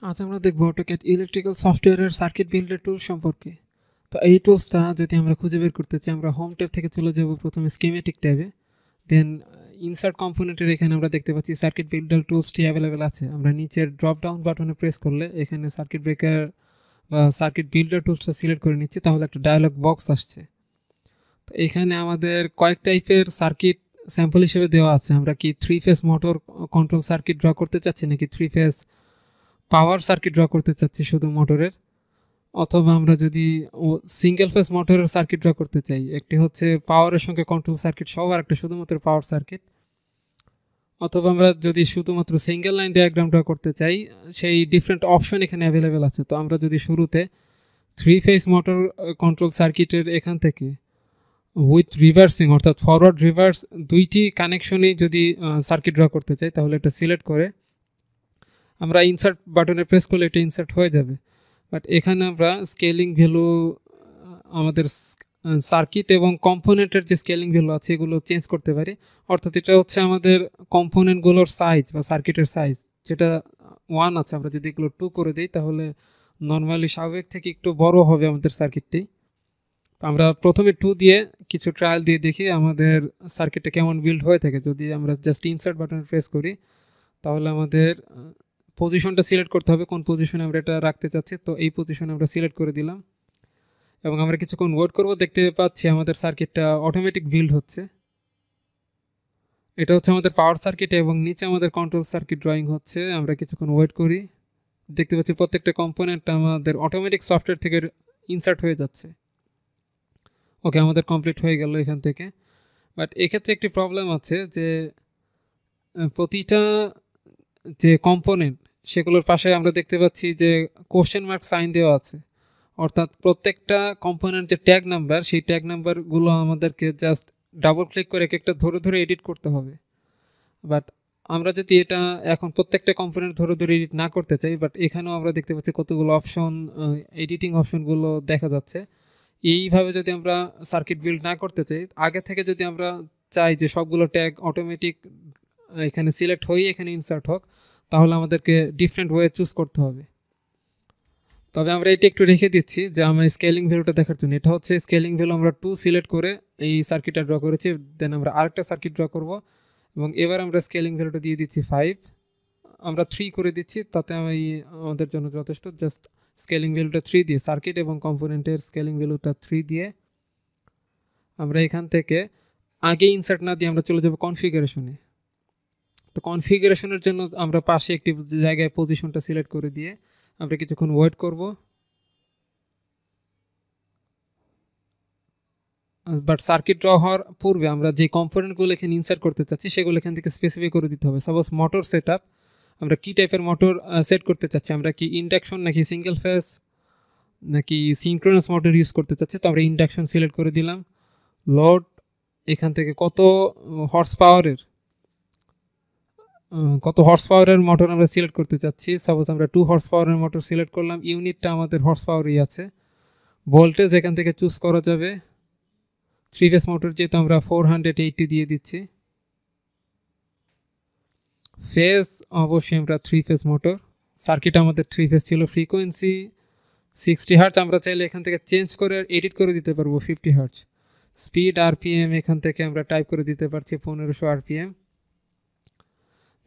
আজ আমরা দেখব অটোক্যাড ইলেকট্রিক্যাল সফটওয়্যারের সার্কিট বিল্ডার টুল সম্পর্কে। তো এই টুলসটা যদি আমরা খুঁজে বের করতে চাই, আমরা হোম ট্যাব থেকে চলে যাব প্রথমে স্কিমেটিক ট্যাবে, দেন ইনসার্ট কম্পোনেন্টের এখানে আমরা দেখতে পাচ্ছি সার্কিট বিল্ডার টুলসটি অ্যাভেলেবেল আছে। আমরা নিচের ড্রপ ডাউন বাটনে প্রেস করলে এখানে সার্কিট ব্রেকার বা সার্কিট বিল্ডার টুলসটা সিলেক্ট করে নিচ্ছি, তাহলে একটা ডায়ালগ বক্স আসছে। তো এখানে আমাদের কয়েক টাইপের সার্কিট স্যাম্পল হিসেবে দেওয়া আছে। আমরা কি 3 phase motor control circuit draw করতে চাচ্ছি, নাকি 3 ফেজ পাওয়ার সার্কিট ড্র করতে চাচ্ছি শুধু মোটরের, অথবা আমরা যদি সিঙ্গেল ফেজ মোটরের সার্কিট ড্র করতে চাই, একটি হচ্ছে পাওয়ারের সঙ্গে কন্ট্রোল সার্কিট সহ আর একটা শুধুমাত্র পাওয়ার সার্কিট, অথবা আমরা যদি শুধুমাত্র সিঙ্গেল লাইন ডায়াগ্রাম ড্র করতে চাই, সেই ডিফারেন্ট অপশন এখানে অ্যাভেলেবেল আছে। তো আমরা যদি শুরুতে 3 ফেজ মোটর কন্ট্রোল সার্কিটের এখান থেকে উইথ রিভার্সিং অর্থাৎ ফরওয়ার্ড রিভার্স দুইটি কানেকশনই যদি সার্কিট ড্র করতে চাই, তাহলে এটা সিলেক্ট করে আমরা ইনসার্ট বাটনে প্রেস করলে এটা ইনসার্ট হয়ে যাবে। বাট এখানে আমরা স্কেলিং ভ্যালু আমাদের সার্কিট এবং কম্পোনেন্টের যে স্কেলিং ভ্যালু আছে এগুলো চেঞ্জ করতে পারি। অর্থাৎ এটা হচ্ছে আমাদের কম্পোনেন্টগুলোর সাইজ বা সার্কিটের সাইজ, যেটা 1 আছে, আমরা যদি এগুলো 2 করে দিই তাহলে নর্মালি স্বাভাবিক থেকে একটু বড় হবে আমাদের সার্কিটটি। তো আমরা প্রথমে 2 দিয়ে কিছু ট্রায়াল দিয়ে দেখি আমাদের সার্কিটটা কেমন বিল্ড হয়ে থাকে। যদি আমরা জাস্ট ইনসার্ট বাটন প্রেস করি, তাহলে আমাদের পজিশনটা সিলেক্ট করতে হবে, কোন পজিশনে আমরা এটা রাখতে চাচ্ছি। তো এই পজিশনে আমরা সিলেক্ট করে দিলাম এবং আমরা কিছুক্ষণ ওয়েট করব। দেখতে পাচ্ছি আমাদের সার্কিটটা অটোমেটিক বিল্ড হচ্ছে। এটা হচ্ছে আমাদের পাওয়ার সার্কিট এবং নিচে আমাদের কন্ট্রোল সার্কিট ড্রয়িং হচ্ছে। আমরা কিছুক্ষণ ওয়েট করি, দেখতে পাচ্ছি প্রত্যেকটা কম্পোনেন্ট আমাদের অটোমেটিক সফটওয়্যার থেকে ইনসার্ট হয়ে যাচ্ছে। ওকে, আমাদের কমপ্লিট হয়ে গেল এখান থেকে। বাট এক্ষেত্রে একটি প্রবলেম আছে যে প্রতিটা যে কম্পোনেন্ট সেগুলোর পাশে আমরা দেখতে পাচ্ছি যে কোশ্চেন মার্ক সাইন দেওয়া আছে। অর্থাৎ প্রত্যেকটা কম্পোনেন্ট যে ট্যাগ নাম্বার, সেই ট্যাগ নাম্বারগুলো আমাদেরকে জাস্ট ডাবল ক্লিক করে এক একটা ধরে ধরে এডিট করতে হবে। বাট আমরা যদি এটা এখন প্রত্যেকটা কম্পোনেন্ট ধরে ধরে এডিট না করতে চাই, বাট এখানেও আমরা দেখতে পাচ্ছি কতগুলো অপশন, এডিটিং অপশনগুলো দেখা যাচ্ছে। এইভাবে যদি আমরা সার্কিট বিল্ড না করতে চাই, আগে থেকে যদি আমরা চাই যে সবগুলো ট্যাগ অটোমেটিক এখানে সিলেক্ট হয়ে এখানে ইনসার্ট হোক, তাহলে আমাদেরকে ডিফারেন্ট ওয়ে চুজ করতে হবে। তবে আমরা এটা একটু রেখে দিচ্ছি যে আমরা স্কেলিং ভ্যালুটা দেখার জন্য। এটা হচ্ছে স্কেলিং ভ্যালু, আমরা 2 সিলেক্ট করে এই সার্কিটটা ড্র করেছি। দেন আমরা আরেকটা সার্কিট ড্র করব এবং এবার আমরা স্কেলিং ভ্যালুটা দিয়ে দিচ্ছি 5, আমরা 3 করে দিচ্ছি, তাতে আমাদের জন্য যথেষ্ট। জাস্ট স্কেলিং ভ্যালুটা 3 দিয়ে, সার্কিট এবং কম্পোনেন্টের স্কেলিং ভ্যালুটা 3 দিয়ে আমরা এখান থেকে আগে ইনসার্ট না দিয়ে আমরা চলে যাব কনফিগারেশনে। তো কনফিগারেশনের জন্য আমরা পাশে একটি জায়গায় পজিশনটা সিলেক্ট করে দিয়ে আমরা কিছুক্ষণ ওয়েট করব। বাট সার্কিট ড্র হওয়ার পূর্বে আমরা যে কম্পোনেন্টগুলো এখানে ইনসার্ট করতে চাচ্ছি সেগুলো এখান থেকে স্পেসিফাই করে দিতে হবে। সাপোজ মোটর সেট আপ, আমরা কী টাইপের মোটর সেট করতে চাচ্ছি, আমরা কি ইন্ডাকশন নাকি সিঙ্গেল ফেজ নাকি সিনক্রোনাস মোটর ইউজ করতে চাচ্ছি। তো আমরা ইন্ডাকশন সিলেক্ট করে দিলাম। লোড, এখান থেকে কত হর্স পাওয়ারের মোটর আমরা সিলেক্ট করতে চাচ্ছি। সাপোজ আমরা 2 হর্স পাওয়ারের মোটর সিলেক্ট করলাম, ইউনিটটা আমাদের হর্স পাওয়ারই আছে। ভোল্টেজ এখান থেকে চুজ করা যাবে। 3 ফেজ মোটর যেহেতু আমরা 480 দিয়ে দিচ্ছি। ফেজ অবশ্যই আমরা 3 ফেজ মোটর, সার্কিট আমাদের 3 ফেজ ছিল। ফ্রিকোয়েন্সি 60 হার্টজ, আমরা চাইলে এখান থেকে চেঞ্জ করে এডিট করে দিতে পারবো 50 হার্টজ। স্পিড আরপিএম এখান থেকে আমরা টাইপ করে দিতে পারছি 1500 আরপিএম।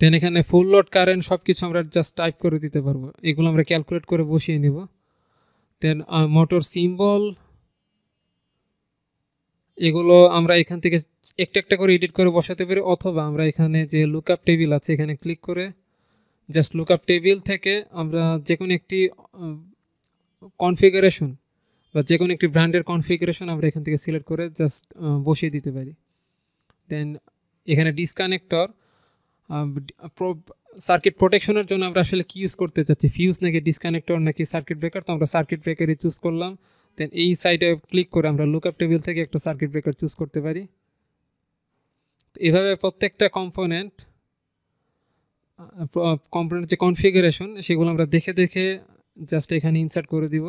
দেন এখানে ফুল লোড কারেন্ট সব কিছু আমরা জাস্ট টাইপ করে দিতে পারবো, এগুলো আমরা ক্যালকুলেট করে বসিয়ে নিব। দেন মোটর সিম্বল, এগুলো আমরা এখান থেকে একটা একটা করে এডিট করে বসাতে পারি, অথবা আমরা এখানে যে লুকআপ টেবিল আছে এখানে ক্লিক করে জাস্ট লুকআপ টেবিল থেকে আমরা যে কোনো একটি কনফিগারেশন বা যে কোনো একটি ব্র্যান্ডের কনফিগারেশন আমরা এখান থেকে সিলেক্ট করে জাস্ট বসিয়ে দিতে পারি। দেন এখানে ডিসকানেক্টর, সার্কিট প্রোটেকশনের জন্য আমরা আসলে কি ইউজ করতে চাচ্ছি, ফিউজ নাকি ডিসকানেক্টর নাকি সার্কিট ব্রেকার। তো আমরা সার্কিট ব্রেকারই চুজ করলাম। দেন এই সাইডে ক্লিক করে আমরা লুকআপ টেবিল থেকে একটা সার্কিট ব্রেকার চুজ করতে পারি। এভাবে প্রত্যেকটা কম্পোনেন্ট যে কনফিগারেশন সেগুলো আমরা দেখে দেখে জাস্ট এখানে ইনসার্ট করে দিব।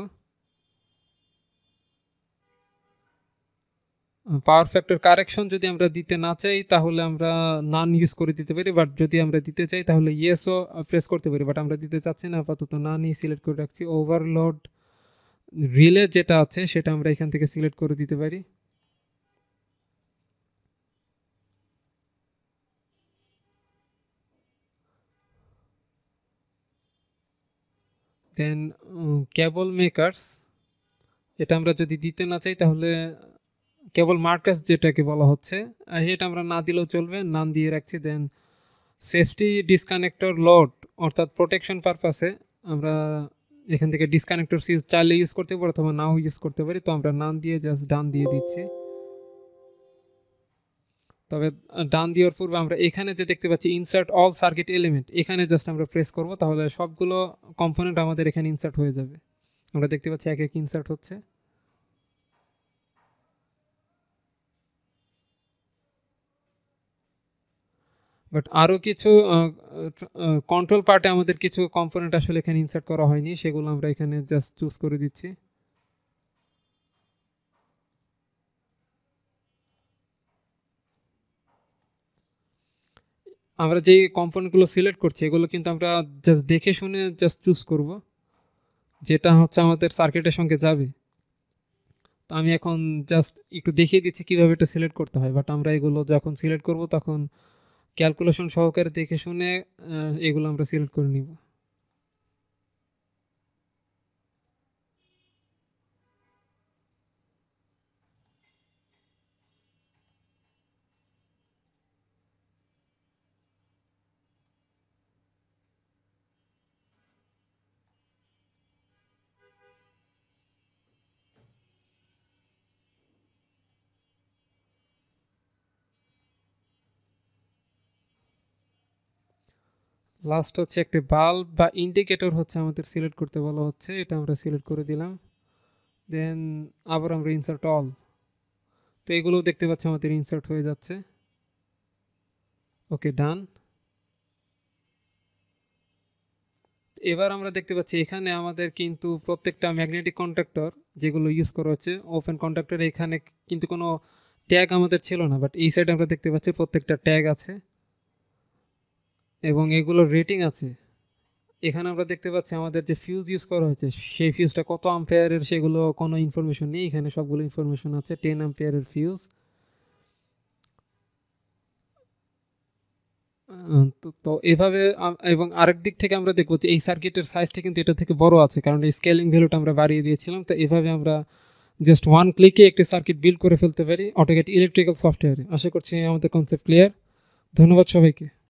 পাওয়ার ফ্যাক্টর কারেকশন যদি আমরা দিতে না চাই তাহলে আমরা নান ইউজ করে দিতে পারি, বাট যদি আমরা দিতে চাই তাহলে ইয়েসও প্রেস করতে পারি, বাট আমরা দিতে চাচ্ছি না, আপাতত নানই সিলেক্ট করে রাখছি। ওভারলোড রিলে যেটা আছে সেটা আমরা এখান থেকে সিলেক্ট করে দিতে পারি। দেন কেবল মেকার্স, এটা আমরা যদি দিতে না চাই তাহলে কেবল মার্কাস যেটাকে বলা হচ্ছে এটা আমরা না দিলেও চলবে, নান দিয়ে রাখছি। দেন সেফটি ডিসকানেক্টর লোড অর্থাৎ প্রোটেকশন পারপাসে আমরা এখান থেকে ডিসকানেক্টর চাইলে ইউজ করতে পারি অথবা নাও ইউজ করতে পারি, তো আমরা নান দিয়ে জাস্ট ডান দিয়ে দিচ্ছি। তবে ডান দেওয়ার পূর্বে আমরা এখানে যে দেখতে পাচ্ছি ইনসার্ট অল সার্কিট এলিমেন্ট, এখানে জাস্ট আমরা প্রেস করব, তাহলে সবগুলো কম্পোনেন্ট আমাদের এখানে ইনসার্ট হয়ে যাবে। আমরা দেখতে পাচ্ছি এক এক ইনসার্ট হচ্ছে। বাট আরও কিছু কন্ট্রোল পার্টে আমাদের কিছু কম্পোনেন্ট আসলে এখানে ইনসার্ট করা হয়নি, সেগুলো আমরা এখানে জাস্ট চুজ করে দিচ্ছি। আমরা যে কম্পোনেন্টগুলো সিলেক্ট করছি এগুলো কিন্তু আমরা জাস্ট দেখে শুনে জাস্ট চুজ করব যেটা হচ্ছে আমাদের সার্কিটের সঙ্গে যাবে। তো আমি এখন জাস্ট একটু দেখিয়ে দিচ্ছি কীভাবে এটা সিলেক্ট করতে হয়, বাট আমরা এগুলো যখন সিলেক্ট করব তখন ক্যালকুলেশন সহকারে দেখে শুনে এগুলো আমরা সিলেক্ট করে নিব। লাস্ট হচ্ছে একটি বাল্ব বা ইন্ডিকেটর হচ্ছে আমাদের সিলেক্ট করতে বলা হচ্ছে, এটা আমরা সিলেক্ট করে দিলাম। দেন আবার আমরা ইনসার্ট অল, তো এগুলো দেখতে পাচ্ছি আমাদের ইনসার্ট হয়ে যাচ্ছে। ওকে, ডান। এবার আমরা দেখতে পাচ্ছি এখানে আমাদের কিন্তু প্রত্যেকটা ম্যাগনেটিক কন্ডাক্টর যেগুলো ইউজ করা হচ্ছে ওপেন কন্ডাক্টর, এখানে কিন্তু কোনো ট্যাগ আমাদের ছিল না, বাট এই সাইডে আমরা দেখতে পাচ্ছি প্রত্যেকটা ট্যাগ আছে এবং এগুলোর রেটিং আছে। এখানে আমরা দেখতে পাচ্ছি আমাদের যে ফিউজ ইউজ করা হয়েছে সেই ফিউজটা কত আম্পেয়ারের সেগুলো কোনো ইনফরমেশন নেই, এখানে সবগুলো ইনফরমেশন আছে। 10 আম্পেয়ারের ফিউজ। তো এভাবে এবং আরেক দিক থেকে আমরা দেখব যে এই সার্কিটের সাইজটা কিন্তু এটা থেকে বড় আছে, কারণ এই স্কেলিং ভ্যালুটা আমরা বাড়িয়ে দিয়েছিলাম। তো এভাবে আমরা জাস্ট ওয়ান ক্লিকে একটি সার্কিট বিল্ড করে ফেলতে পারি অটোক্যাড ইলেকট্রিক্যাল সফটওয়্যারে। আশা করছি আমাদের কনসেপ্ট ক্লিয়ার। ধন্যবাদ সবাইকে।